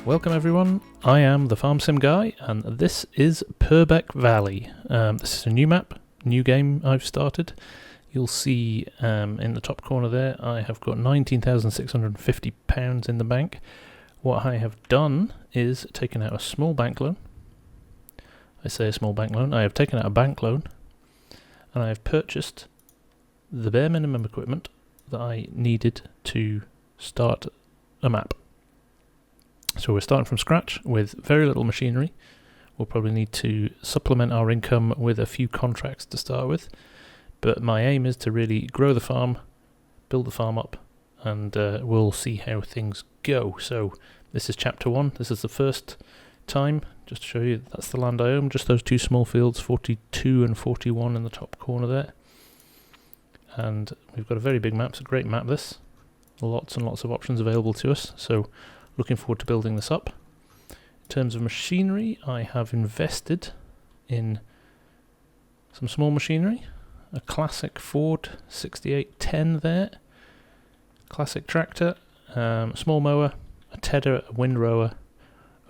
Welcome everyone, I am the Farmsim guy and this is Purbeck Valley. This is a new map, new game I've started. You'll see in the top corner there I have got £19,650 in the bank. What I have done is taken out a small bank loan. I say a small bank loan, I have taken out a bank loan and I have purchased the bare minimum equipment that I needed to start a map. So we're starting from scratch with very little machinery. We'll probably need to supplement our income with a few contracts to start with. But my aim is to really grow the farm, build the farm up, and we'll see how things go. So this is chapter 1. This is the first time, just to show you that's the land I own, just those two small fields, 42 and 41 in the top corner there. And we've got a very big map. It's a great map, this. Lots and lots of options available to us. So looking forward to building this up. In terms of machinery, I have invested in some small machinery. A classic Ford 6810 there. Classic tractor, small mower, a tedder, a windrower.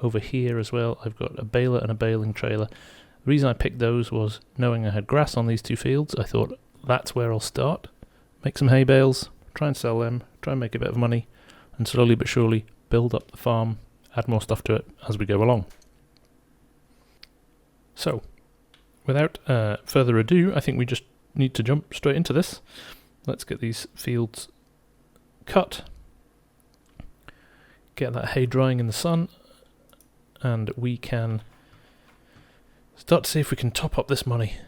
Over here as well, I've got a baler and a baling trailer. The reason I picked those was knowing I had grass on these two fields. I thought that's where I'll start. Make some hay bales, try and sell them, try and make a bit of money, and slowly but surely build up the farm, add more stuff to it as we go along. So, without further ado, I think we just need to jump straight into this. Let's get these fields cut, get that hay drying in the sun, and we can start to see if we can top up this money.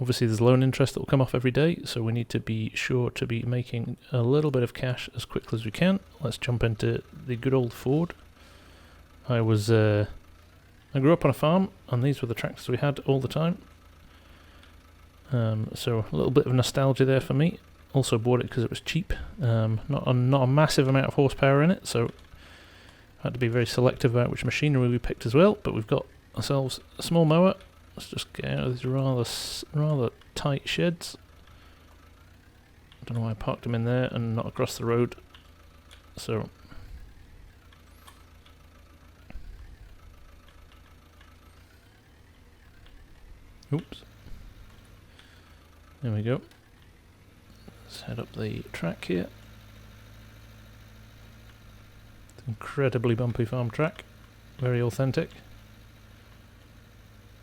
Obviously there's loan interest that will come off every day, so we need to be sure to be making a little bit of cash as quickly as we can. Let's jump into the good old Ford. I grew up on a farm, and these were the tractors we had all the time. So a little bit of nostalgia there for me. Also bought it because it was cheap. Not a massive amount of horsepower in it, so I had to be very selective about which machinery we picked as well. But we've got ourselves a small mower. Let's just get out of these rather tight sheds. I don't know why I parked them in there and not across the road. So oops. There we go. Let's head up the track here. It's an incredibly bumpy farm track. Very authentic.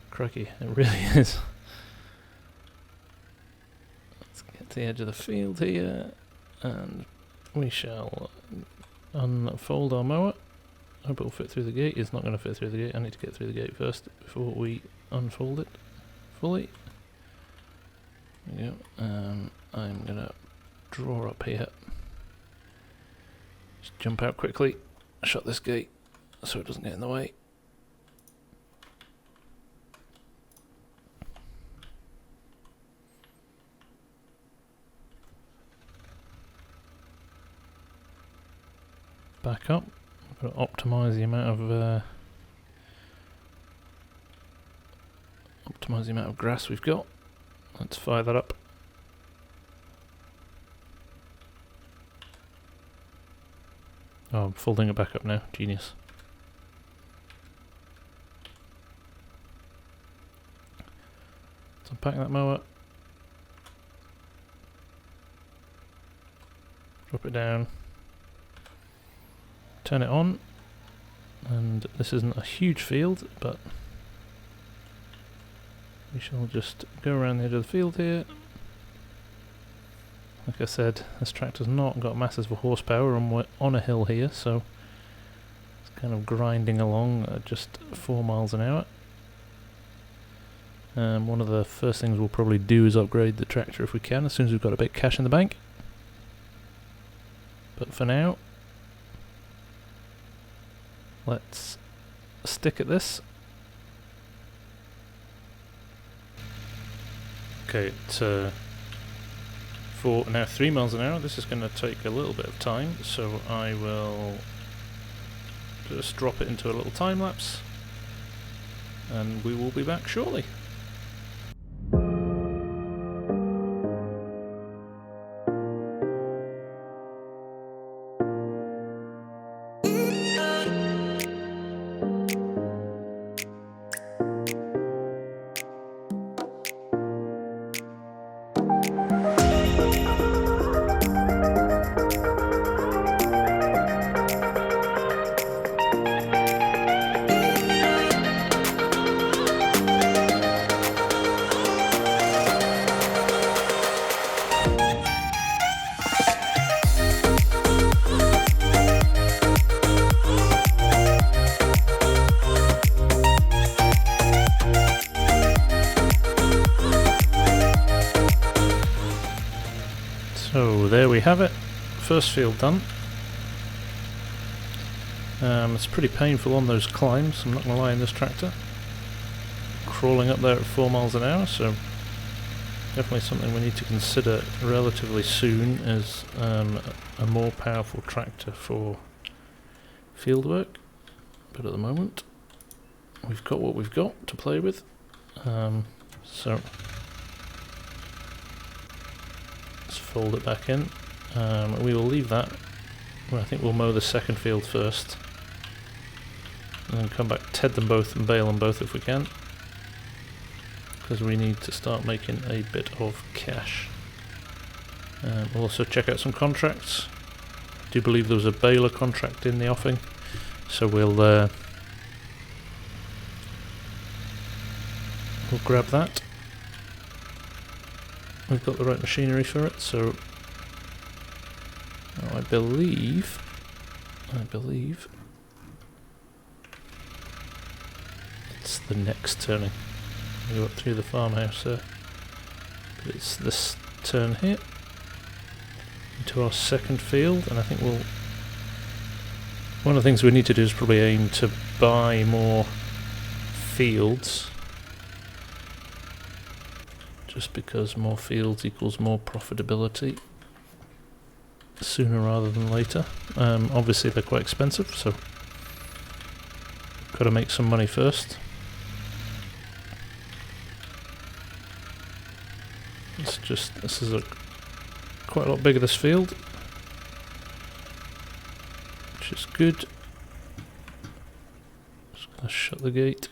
Crikey, it really is. Let's get to the edge of the field here, and we shall unfold our mower. I hope it will fit through the gate. It's not going to fit through the gate. I need to get through the gate first before we unfold it fully. There we go. I'm going to draw up here. Just jump out quickly, shut this gate so it doesn't get in the way. Back up. I've got to optimise the amount of grass we've got. Let's fire that up. Oh, I'm folding it back up now. Genius. Let's unpack that mower. Drop it down. Turn it on, and this isn't a huge field, but we shall just go around the edge of the field here. Like I said, this tractor's not got masses of horsepower, and we're on a hill here, so it's kind of grinding along at just 4 miles an hour. One of the first things we'll probably do is upgrade the tractor if we can, as soon as we've got a bit of cash in the bank. But for now, let's stick at this. Okay, for now 3 miles an hour. This is going to take a little bit of time, so I will just drop it into a little time lapse, and we will be back shortly. have it, first field done. It's pretty painful on those climbs, I'm not going to lie, in this tractor. Crawling up there at 4 miles an hour, so definitely something we need to consider relatively soon as a more powerful tractor for field work. But at the moment, we've got what we've got to play with. So let's fold it back in. We will leave that. Well, I think we'll mow the second field first, and then come back, ted them both and bale them both if we can, because we need to start making a bit of cash. We'll also check out some contracts. I do believe there was a baler contract in the offing, so we'll grab that. We've got the right machinery for it, so I believe it's the next turning. We go up through the farmhouse there, but it's this turn here into our second field, and I think one of the things we need to do is probably aim to buy more fields, just because more fields equals more profitability sooner rather than later. Obviously they're quite expensive, so got to make some money first. This is quite a lot bigger, this field, which is good. Just gonna shut the gate,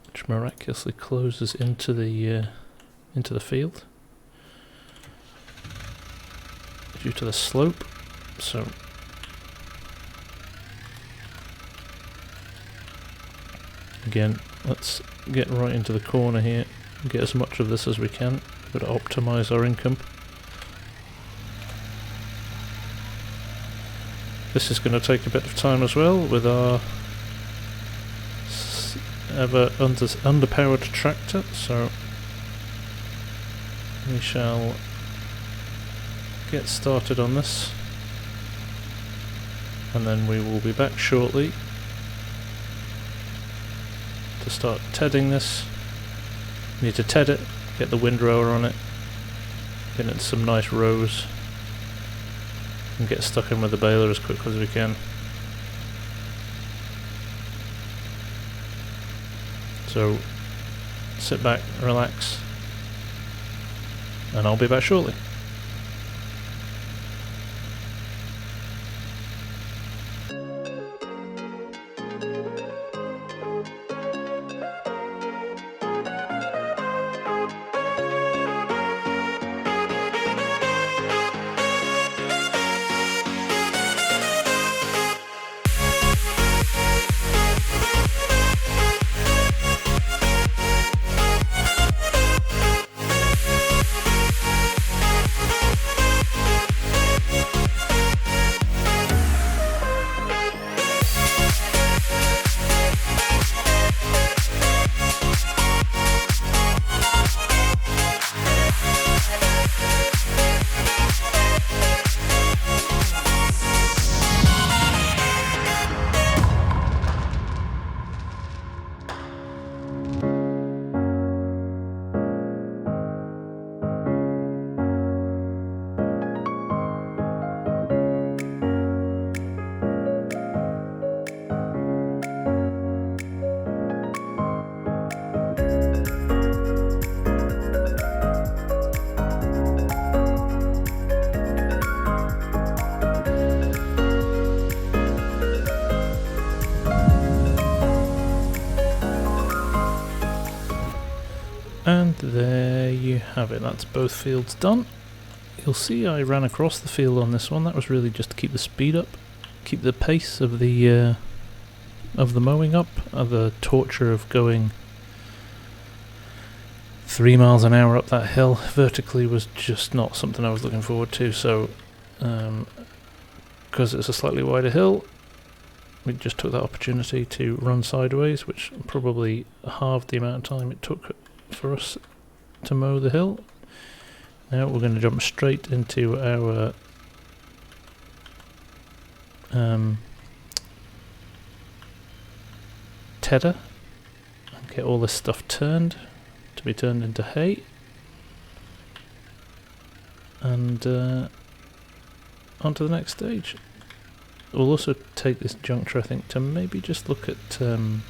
which miraculously closes into the field due to the slope. So again, let's get right into the corner here and get as much of this as we can. We've got to optimise our income. This is going to take a bit of time as well with our ever underpowered tractor, so we shall get started on this, and then we will be back shortly to start tedding this. We need to ted it, get the windrower on it, get it some nice rows, and get stuck in with the baler as quickly as we can. So sit back, relax, and I'll be back shortly. And there you have it, that's both fields done. You'll see I ran across the field on this one. That was really just to keep the speed up, keep the pace of the mowing up. The torture of going 3 miles an hour up that hill vertically was just not something I was looking forward to, so because it's a slightly wider hill, we just took that opportunity to run sideways, which probably halved the amount of time it took for us to mow the hill. Now we're going to jump straight into our tedder and get all this stuff turned to be turned into hay, and on to the next stage. We'll also take this juncture, I think, to maybe just look at any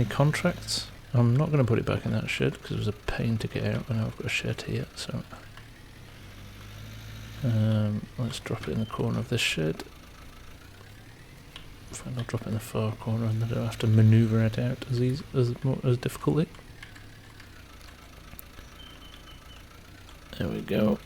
contracts. I'm not going to put it back in that shed because it was a pain to get out when I've got a shed here, so let's drop it in the corner of this shed. I'll drop it in the far corner and then I don't have to manoeuvre it out as difficultly. There we go.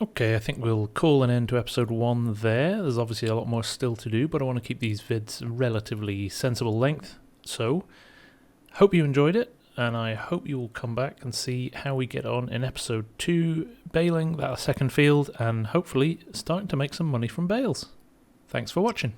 Okay, I think we'll call an end to episode 1 there. There's obviously a lot more still to do, but I want to keep these vids relatively sensible length. So, hope you enjoyed it, and I hope you will come back and see how we get on in episode 2, baling that second field, and hopefully starting to make some money from bales. Thanks for watching.